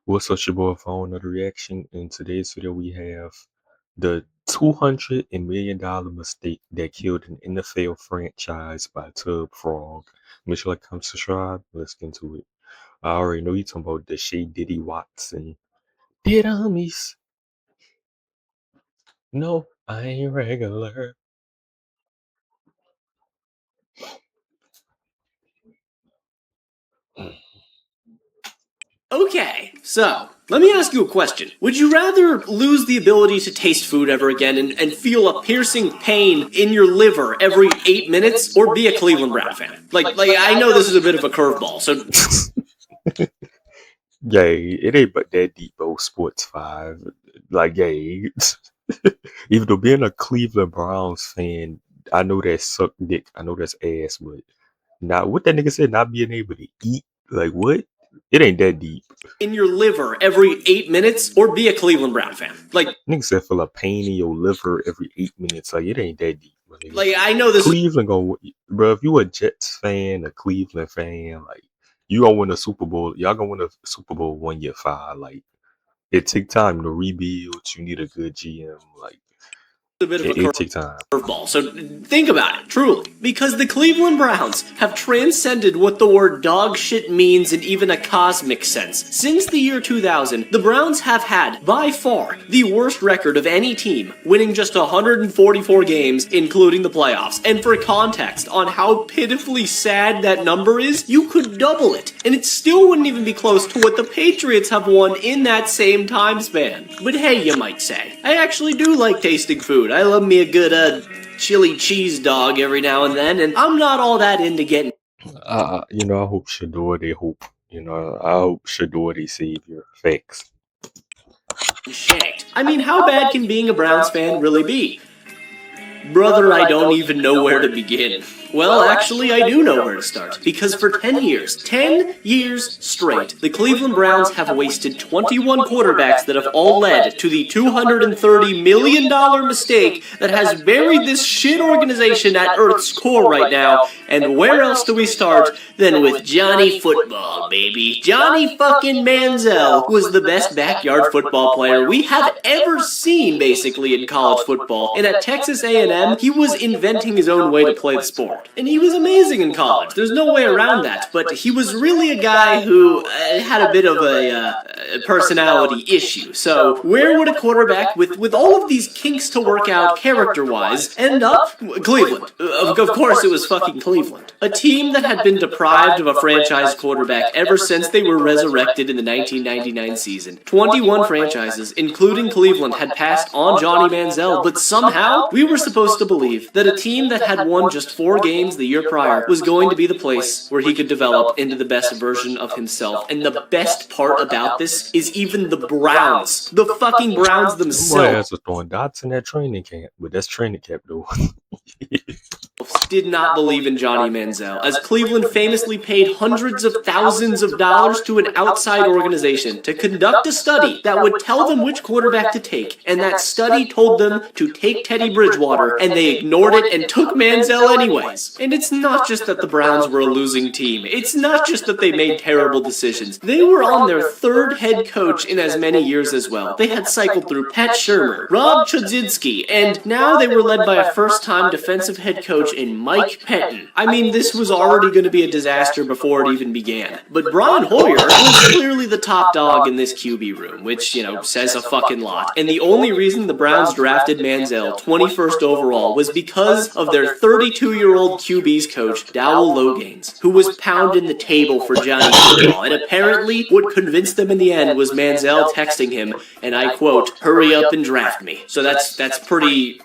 What's up, your boy? For another reaction. In today's video, we have the $200 million mistake that killed an NFL franchise by Tub Frog. Make sure like, comment, subscribe. Let's get into it. I already know you talking about the Shay Diddy Watson. Dead homies. No, I ain't regular. Okay, so let me ask you a question. Would you rather lose the ability to taste food ever again and feel a piercing pain in your liver every 8 minutes, or be a Cleveland Brown fan? Like I know this is a bit of a curveball, so Yay, it ain't but that deep, bro. Sports 5. Like, yay. Even though being a Cleveland Browns fan, I know that suck dick. I know that's ass, but not what that nigga said, not being able to eat. Like, what? It ain't that deep. in your liver every 8 minutes, or be a Cleveland Brown fan. Like Nigga said feel a pain in your liver every 8 minutes. Like, it ain't that deep. like I know this Cleveland gonna, bro. If you a Jets fan, a Cleveland fan, like you gonna win a Super Bowl. Y'all gonna win a Super Bowl 1 year 5. Like, it take time to rebuild. You need a good GM. Like, is a bit of a it take time. curveball, so think about it, truly. Because the Cleveland Browns have transcended what the word dog shit means in even a cosmic sense. Since the year 2000, the Browns have had, by far, the worst record of any team, winning just 144 games, including the playoffs. And for context on how pitifully sad that number is, you could double it, and it still wouldn't even be close to what the Patriots have won in that same time span. But hey, you might say, I actually do like tasting food. I love me a good, chili cheese dog every now and then, and I'm not all that into getting I hope Shador they hope. I hope Shador they savior. Facts. shanked. I mean, how bad can being a Browns fan really be? Brother, I don't even know where to begin. Well, actually, I do know where to start. Because for 10 years straight, the Cleveland Browns have wasted 21 quarterbacks that have all led to the $230 million mistake that has buried this shit organization at Earth's core right now. And where else do we start than with Johnny Football, baby? Johnny fucking Manziel was the best backyard football player we have ever seen, basically, in college football. And at Texas A&M, he was inventing his own way to play the sport. And he was amazing in college. There's no way around that. But he was really a guy who had a bit of a personality issue. So where would a quarterback with all of these kinks to work out character-wise end up? Cleveland. Of course it was fucking Cleveland. A team that had been deprived of a franchise quarterback ever since they were resurrected in the 1999 season. 21 franchises, including Cleveland, had passed on Johnny Manziel, but somehow we were supposed to believe that a team that had won just 4 games the year prior was going to be the place where he could develop into the best version of himself. And the best part about this is even the Browns, the fucking Browns themselves, Was throwing dots in that training camp, but that's training camp though. did not believe in Johnny Manziel, as Cleveland famously paid hundreds of thousands of dollars to an outside organization to conduct a study that would tell them which quarterback to take, and that study told them to take Teddy Bridgewater, and they ignored it and took Manziel anyways. And it's not just that the Browns were a losing team, it's not just that they made terrible decisions, they were on their 3rd head coach in as many years as well. They had cycled through Pat Shurmur, Rob Chudzinski, and now they were led by a first-time defensive head coach in Mike Pettin. I mean, this was already going to be a disaster before it even began. But Brian Hoyer was clearly the top dog in this QB room, which, says a fucking lot. And the only reason the Browns drafted Manziel 21st overall was because of their 32-year-old QB's coach, Dowell Logains, who was pounding the table for Johnny Football. And apparently, what convinced them in the end was Manziel texting him, and I quote, "Hurry up and draft me." So that's a pretty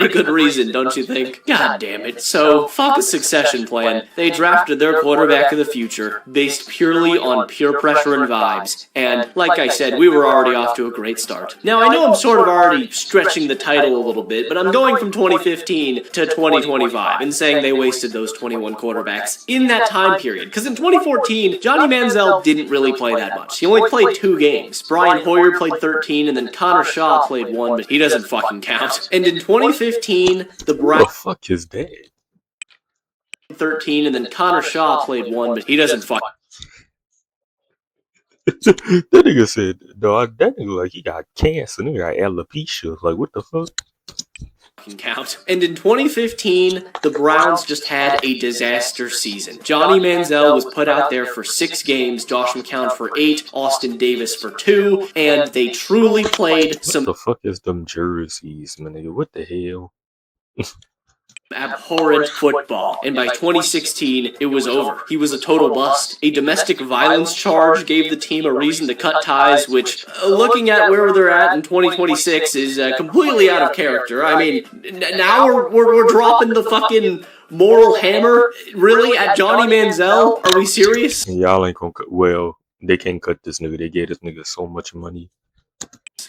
good reason, don't you think? God damn it. So, fuck a succession plan. They drafted their quarterback of the future based purely on pure pressure and vibes. And, like I said, we were already off to a great start. Now, I know I'm sort of already stretching the title a little bit, but I'm going from 2015 to 2025 and saying they wasted those 21 quarterbacks in that time period. Because in 2014, Johnny Manziel didn't really play that much. He only played 2 games. Brian Hoyer played 13, and then Connor Shaw played 1, but he doesn't fucking count. And in 2015, the Browns... Who the fuck is that? 13, and then Connor Shaw played 1, but he doesn't fuck. That nigga said, dog, that nigga like he got cancer, nigga got alopecia. Like, what the fuck? Count. And in 2015, the Browns just had a disaster season. Johnny Manziel was put out there for 6 games, Josh McCown for 8, Austin Davis for 2, and they truly played some What the fuck is them jerseys, man, nigga? What the hell? abhorrent football, and by 2016, it was over. He was a total bust. A domestic violence charge gave the team a reason to cut ties, which, looking at where they're at in 2026, is completely out of character. I mean, now we're dropping the fucking moral hammer, really, at Johnny Manziel? Are we serious? Y'all ain't gonna cut. Well, they can't cut this nigga. They gave this nigga so much money.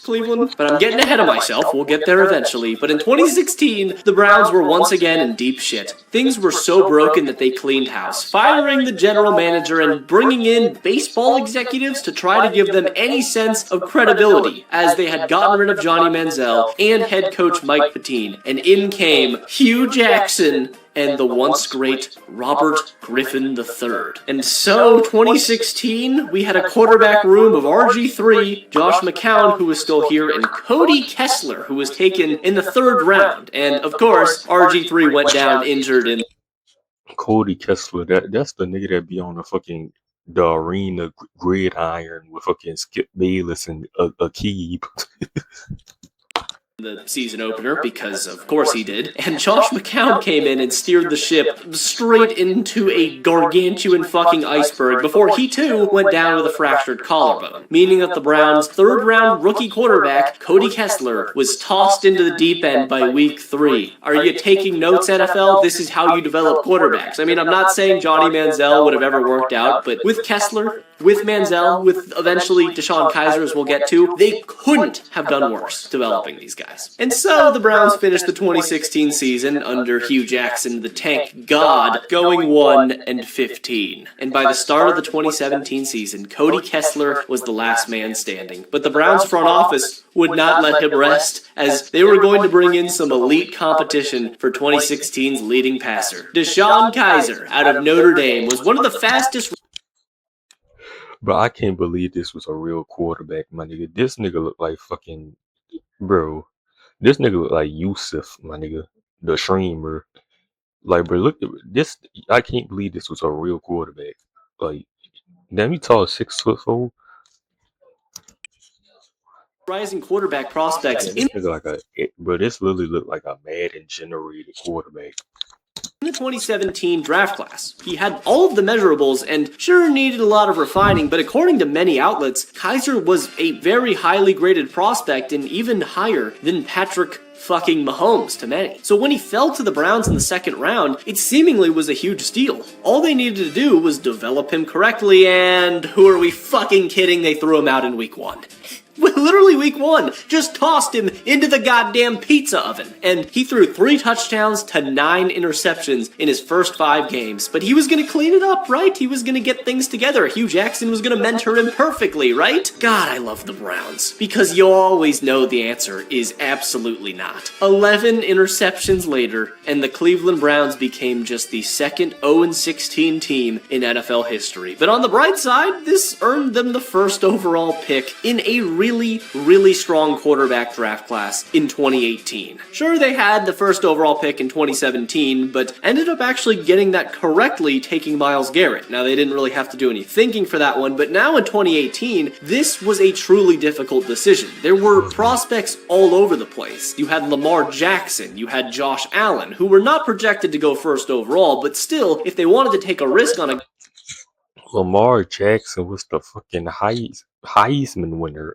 Cleveland, but I'm getting ahead of myself. We'll get there eventually. But in 2016, the Browns were once again in deep shit. Things were so broken that they cleaned house, firing the general manager and bringing in baseball executives to try to give them any sense of credibility, as they had gotten rid of Johnny Manziel and head coach Mike Pettine. And in came Hugh Jackson and the once great Robert Griffin III. And so, 2016, we had a quarterback room of RG3, Josh McCown, who was still here, and Cody Kessler, who was taken in the 3rd round. And, of course, RG3 went down injured in... Cody Kessler, that's the nigga that be on the arena gridiron with fucking Skip Bayless and Akeem. The season opener, because of course he did, and Josh McCown came in and steered the ship straight into a gargantuan fucking iceberg before he too went down with a fractured collarbone, meaning that the Browns' 3rd round rookie quarterback, Cody Kessler, was tossed into the deep end by week 3. Are you taking notes, NFL? This is how you develop quarterbacks. I mean, I'm not saying Johnny Manziel would have ever worked out, but with Kessler, with Manziel, with eventually Deshaun Kaiser, as we'll get to, they couldn't have done worse developing these guys. And so the Browns finished the 2016 season under Hugh Jackson, the tank god, going 1-15. And by the start of the 2017 season, Cody Kessler was the last man standing. But the Browns front office would not let him rest, as they were going to bring in some elite competition for 2016's leading passer. Deshaun Kaiser, out of Notre Dame, was one of the fastest... But I can't believe this was a real quarterback, my nigga. This nigga look like fucking... Bro, this nigga look like Yusuf, my nigga. The streamer. Like, bro, look at this. I can't believe this was a real quarterback. Like, damn, he tall 6'4". Rising quarterback prospects This nigga like this literally looked like a Madden generated quarterback. In the 2017 draft class, he had all of the measurables and sure needed a lot of refining, but according to many outlets, Kaiser was a very highly graded prospect and even higher than Patrick fucking Mahomes to many. So when he fell to the Browns in the 2nd round, it seemingly was a huge steal. All they needed to do was develop him correctly, and who are we fucking kidding? They threw him out in week 1. Literally week 1, just tossed him into the goddamn pizza oven. And he threw 3 touchdowns to 9 interceptions in his first 5 games. But he was going to clean it up, right? He was going to get things together. Hugh Jackson was going to mentor him perfectly, right? God, I love the Browns. Because you always know the answer is absolutely not. 11 interceptions later, and the Cleveland Browns became just the 2nd 0-16 team in NFL history. But on the bright side, this earned them the 1st overall pick in a really strong quarterback draft class in 2018. Sure, they had the 1st overall pick in 2017, but ended up actually getting that correctly, taking Myles Garrett. Now, they didn't really have to do any thinking for that one, but now in 2018, this was a truly difficult decision. There were prospects all over the place. You had Lamar Jackson, you had Josh Allen, who were not projected to go 1st overall, but still, if they wanted to take a risk on a... Lamar Jackson was the fucking Heisman winner.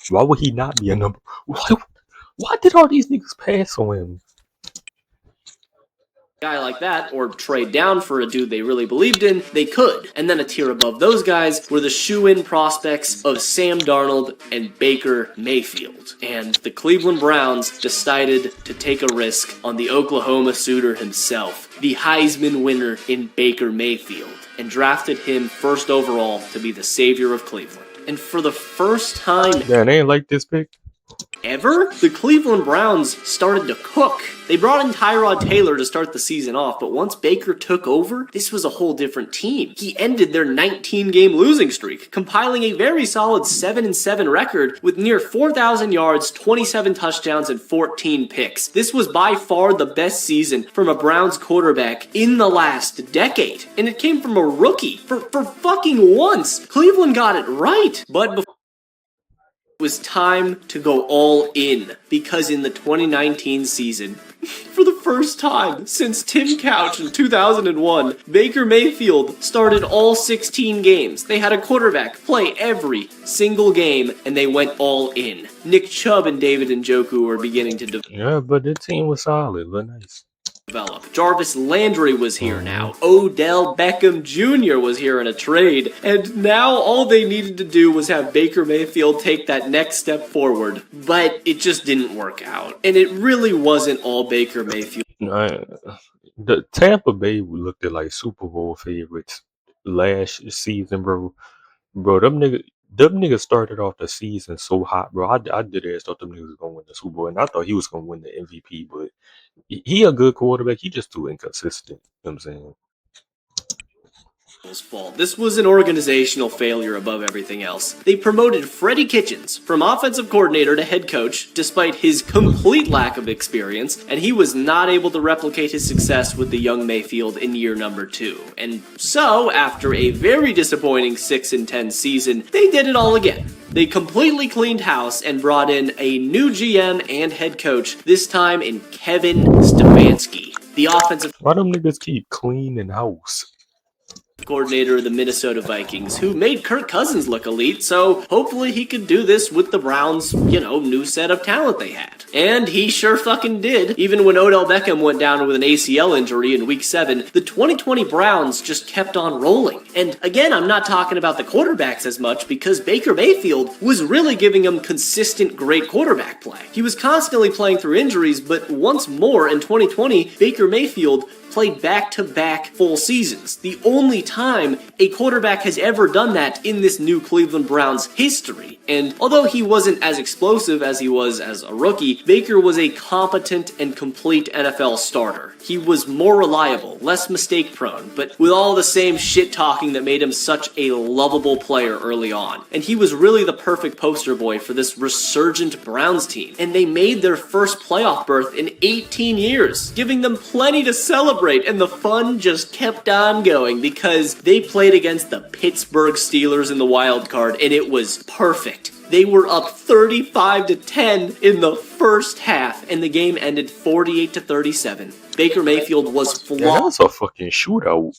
Why would he not be a number? Why did all these niggas pass on him? Guy like that, or trade down for a dude they really believed in, they could. And then a tier above those guys were the shoe-in prospects of Sam Darnold and Baker Mayfield. And the Cleveland Browns decided to take a risk on the Oklahoma suitor himself, the Heisman winner in Baker Mayfield, and drafted him 1st overall to be the savior of Cleveland. And for the first time... Man, they ain't like this pick. ever, the Cleveland Browns started to cook. They brought in Tyrod Taylor to start the season off, but once Baker took over, this was a whole different team. He ended their 19-game losing streak, compiling a very solid 7-7 record with near 4,000 yards, 27 touchdowns, and 14 picks. This was by far the best season from a Browns quarterback in the last decade, and it came from a rookie. For fucking once, Cleveland got it right. But before it was time to go all in, because in the 2019 season, for the first time since Tim Couch in 2001, Baker Mayfield started all 16 games. They had a quarterback play every single game, and they went all in. Nick Chubb and David Njoku were beginning to Yeah, but the team was solid. Look nice. develop. Jarvis Landry was here now. Odell Beckham Jr. was here in a trade. And now all they needed to do was have Baker Mayfield take that next step forward. But it just didn't work out. And it really wasn't all Baker Mayfield. The Tampa Bay looked at like Super Bowl favorites last season, bro. Bro, them niggas started off the season so hot, bro. I did thought them niggas was gonna win the Super Bowl, and I thought he was gonna win the MVP, but he a good quarterback. He just too inconsistent. You know what I'm saying? Fault. This was an organizational failure above everything else. They promoted Freddie Kitchens from offensive coordinator to head coach despite his complete lack of experience, and he was not able to replicate his success with the young Mayfield in year number 2. And so, after a very disappointing 6-10 season, they did it all again. They completely cleaned house and brought in a new GM and head coach, this time in Kevin Stefanski. The offensive Why them niggas keep cleaning house? coordinator of the Minnesota Vikings, who made Kirk Cousins look elite, so hopefully he could do this with the Browns, new set of talent they had. And he sure fucking did. Even when Odell Beckham went down with an ACL injury in Week 7, the 2020 Browns just kept on rolling. And again, I'm not talking about the quarterbacks as much, because Baker Mayfield was really giving them consistent great quarterback play. He was constantly playing through injuries, but once more in 2020, Baker Mayfield played back-to-back full seasons. The only time a quarterback has ever done that in this new Cleveland Browns history. And although he wasn't as explosive as he was as a rookie, Baker was a competent and complete NFL starter. He was more reliable, less mistake-prone, but with all the same shit-talking that made him such a lovable player early on. And he was really the perfect poster boy for this resurgent Browns team. And they made their first playoff berth in 18 years, giving them plenty to celebrate. And the fun just kept on going because they played against the Pittsburgh Steelers in the wild card, and it was perfect. They were up 35-10 in the first half, and the game ended 48-37. Baker Mayfield was flawless. That's a fucking shootout.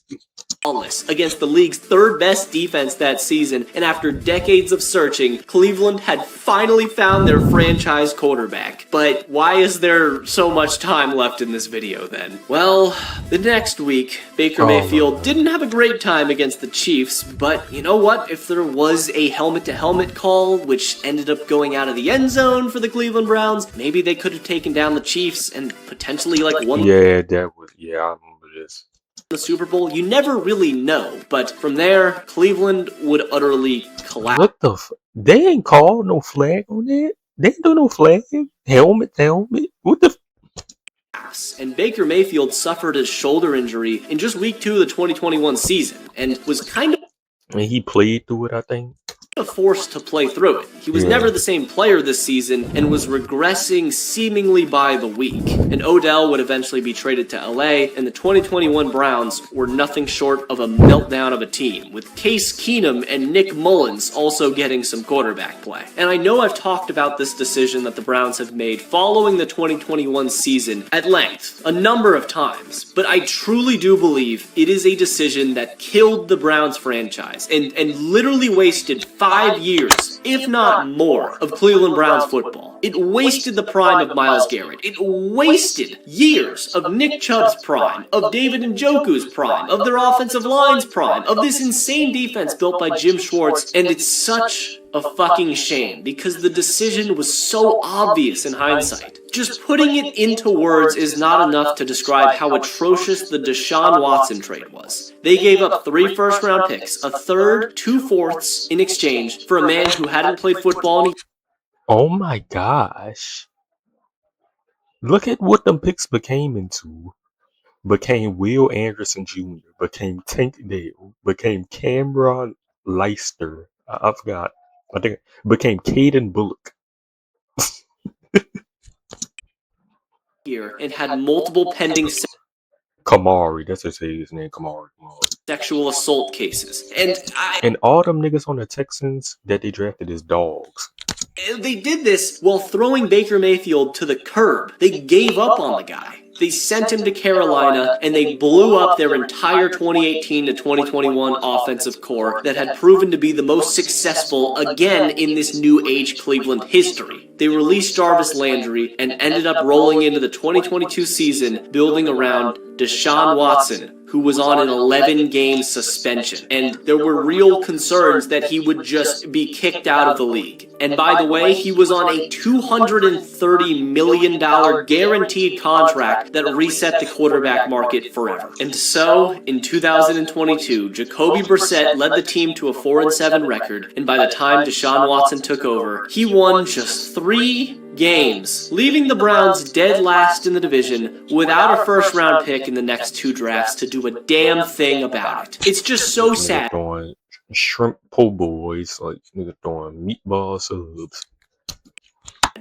Against the league's third best defense that season, and after decades of searching, Cleveland had finally found their franchise quarterback. But why is there so much time left in this video then? Well, the next week, Baker Mayfield didn't have a great time against the Chiefs, but you know what? If there was a helmet-to-helmet call, which ended up going out of the end zone for the Cleveland Browns, maybe they could have taken down the Chiefs and potentially won. Yeah, I remember this. The Super Bowl, you never really know, but from there, Cleveland would utterly collapse. What the they ain't called no flag on that? They ain't do no flag. Helmet. What the And Baker Mayfield suffered a shoulder injury in just week 2 of the 2021 season, and was kind of and he played through it, I think. forced to play through it. He was never the same player this season and was regressing seemingly by the week. And Odell would eventually be traded to LA, and the 2021 Browns were nothing short of a meltdown of a team, with Case Keenum and Nick Mullins also getting some quarterback play. And I know I've talked about this decision that the Browns have made following the 2021 season at length a number of times, but I truly do believe it is a decision that killed the Browns franchise and literally wasted 5 years, if not more, of Cleveland Browns football. It wasted the prime of Myles Garrett. It wasted years of Nick Chubb's prime, of David Njoku's prime, of their offensive line's prime, of this insane defense built by Jim Schwartz, and it's such a fucking shame because the decision was so obvious in hindsight. Just putting it into words is not enough to describe how atrocious the Deshaun Watson trade was. They gave up 3 first-round picks, a third, 2 fourths in exchange for a man who hadn't played football in Oh my gosh. Look at what them picks became into. Became Will Anderson Jr., became Tank Dale, became Cameron Leicester. I forgot. I think became Caden Bullock. Year and had multiple pending Kamari, that's his name, Kamari. sexual assault cases. And all them niggas on the Texans that they drafted as dogs. They did this while throwing Baker Mayfield to the curb. They gave up on the guy. They sent him to Carolina, and they blew up their entire 2018 to 2021 offensive core that had proven to be the most successful again in this new age Cleveland history. They released Jarvis Landry and ended up rolling into the 2022 season building around Deshaun Watson, who was on an 11-game suspension. And there were real concerns that he would just be kicked out of the league. And by the way, he was on a $230 million guaranteed contract that reset the quarterback market forever. And so, in 2022, Jacoby Brissett led the team to a 4-7 record, and by the time Deshaun Watson took over, he won just 3 games, leaving the Browns dead last in the division without a first-round pick in the next 2 drafts to do a damn thing about it. It's just so sad. Throwing shrimp po' boys, like nigga throwing meatball subs.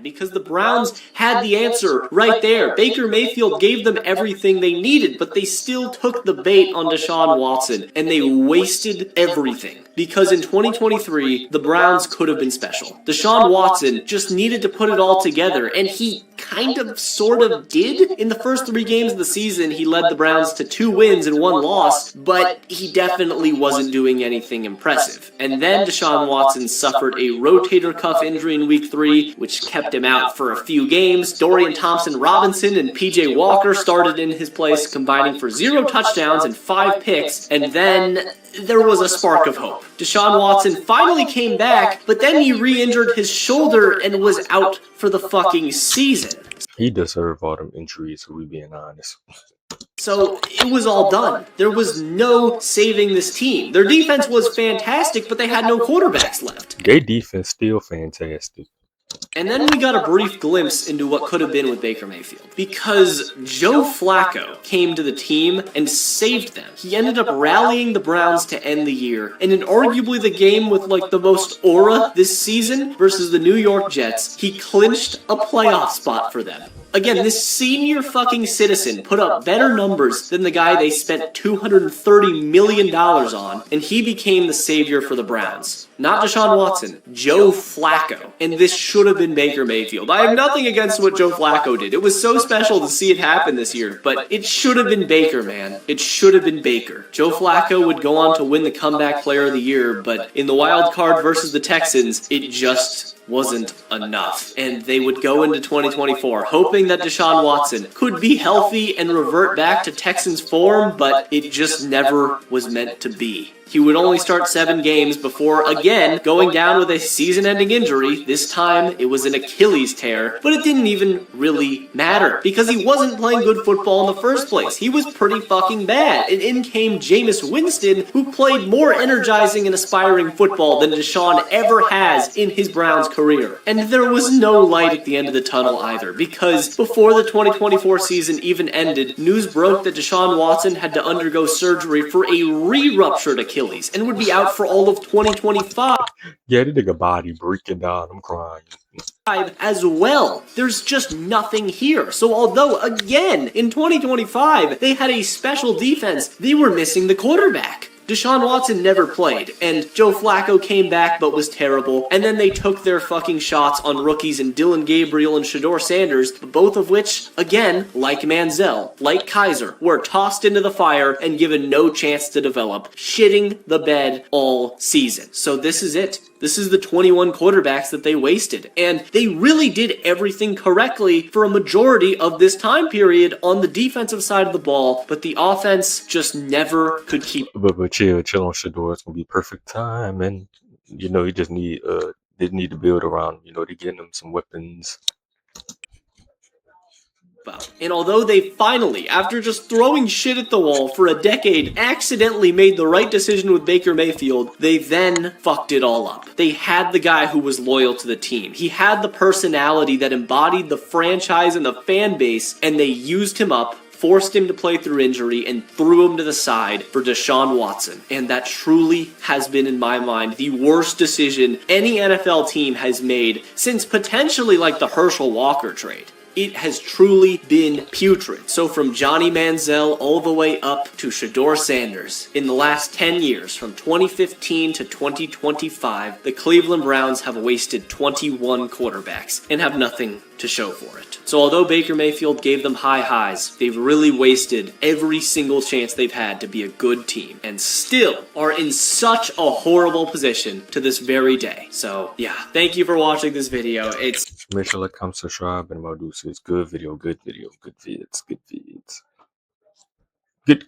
Because the Browns had the answer right there. Baker Mayfield gave them everything they needed, but they still took the bait on Deshaun Watson, and they wasted everything. Because in 2023, the Browns could have been special. Deshaun Watson just needed to put it all together, and he kind of, sort of did. In the first 3 games of the season, he led the Browns to 2 wins and 1 loss, but he definitely wasn't doing anything impressive. And then Deshaun Watson suffered a rotator cuff injury in Week 3, which kept him out for a few games. Dorian Thompson-Robinson and PJ Walker started in his place, combining for 0 touchdowns and 5 picks, and then there was a spark of hope. Deshaun Watson finally came back, but then he re-injured his shoulder and was out for the fucking season. He deserved all them injuries, if we being honest. So it was all done. There was no saving this team. Their defense was fantastic, but they had no quarterbacks left. Their defense still fantastic. And then we got a brief glimpse into what could have been with Baker Mayfield. Because Joe Flacco came to the team and saved them. He ended up rallying the Browns to end the year. And in arguably the game with like the most aura this season versus the New York Jets, he clinched a playoff spot for them. Again, this senior fucking citizen put up better numbers than the guy they spent $230 million on, and he became the savior for the Browns. Not Deshaun Watson, Joe Flacco. And this should have been Baker Mayfield. I have nothing against what Joe Flacco did. It was so special to see it happen this year, but it should have been Baker, man. It should have been Baker. Joe Flacco would go on to win the Comeback Player of the Year, but in the wild card versus the Texans, it just wasn't enough. And they would go into 2024 hoping that Deshaun Watson could be healthy and revert back to Texans form, but it just never was meant to be. He would only start 7 games before, again, going down with a season-ending injury. This time, it was an Achilles tear, but it didn't even really matter because he wasn't playing good football in the first place. He was pretty fucking bad. And in came Jameis Winston, who played more energizing and aspiring football than Deshaun ever has in his Browns career. And there was no light at the end of the tunnel either, because before the 2024 season even ended, news broke that Deshaun Watson had to undergo surgery for a re-ruptured Achilles and would be out for all of 2025. Yeah, the nigga body breaking down. I'm crying. As well. There's just nothing here. So although, again, in 2025, they had a special defense, they were missing the quarterback. Deshaun Watson never played, and Joe Flacco came back but was terrible, and then they took their fucking shots on rookies in Dylan Gabriel and Shedeur Sanders, both of which, again, like Manziel, like Kaiser, were tossed into the fire and given no chance to develop, shitting the bed all season. So this is it. This is the 21 quarterbacks that they wasted. And they really did everything correctly for a majority of this time period on the defensive side of the ball, but the offense just never could keep. But chill on Shedeur. It's gonna be perfect time, and you know, you just need they need to build around. You know, they getting them some weapons. about. And although they finally, after just throwing shit at the wall for a decade, accidentally made the right decision with Baker Mayfield, they then fucked it all up. They had the guy who was loyal to the team. He had the personality that embodied the franchise and the fan base, and they used him up, forced him to play through injury, and threw him to the side for Deshaun Watson. And that truly has been, in my mind, the worst decision any NFL team has made since potentially like the Herschel Walker trade. It has truly been putrid. So from Johnny Manziel all the way up to Shedeur Sanders, in the last 10 years, from 2015 to 2025, the Cleveland Browns have wasted 21 quarterbacks and have nothing to show for it. So although Baker Mayfield gave them high highs, they've really wasted every single chance they've had to be a good team and still are in such a horrible position to this very day. So yeah, thank you for watching this video. Make sure to like, comment, subscribe, and my dude says good video, good vids. Good.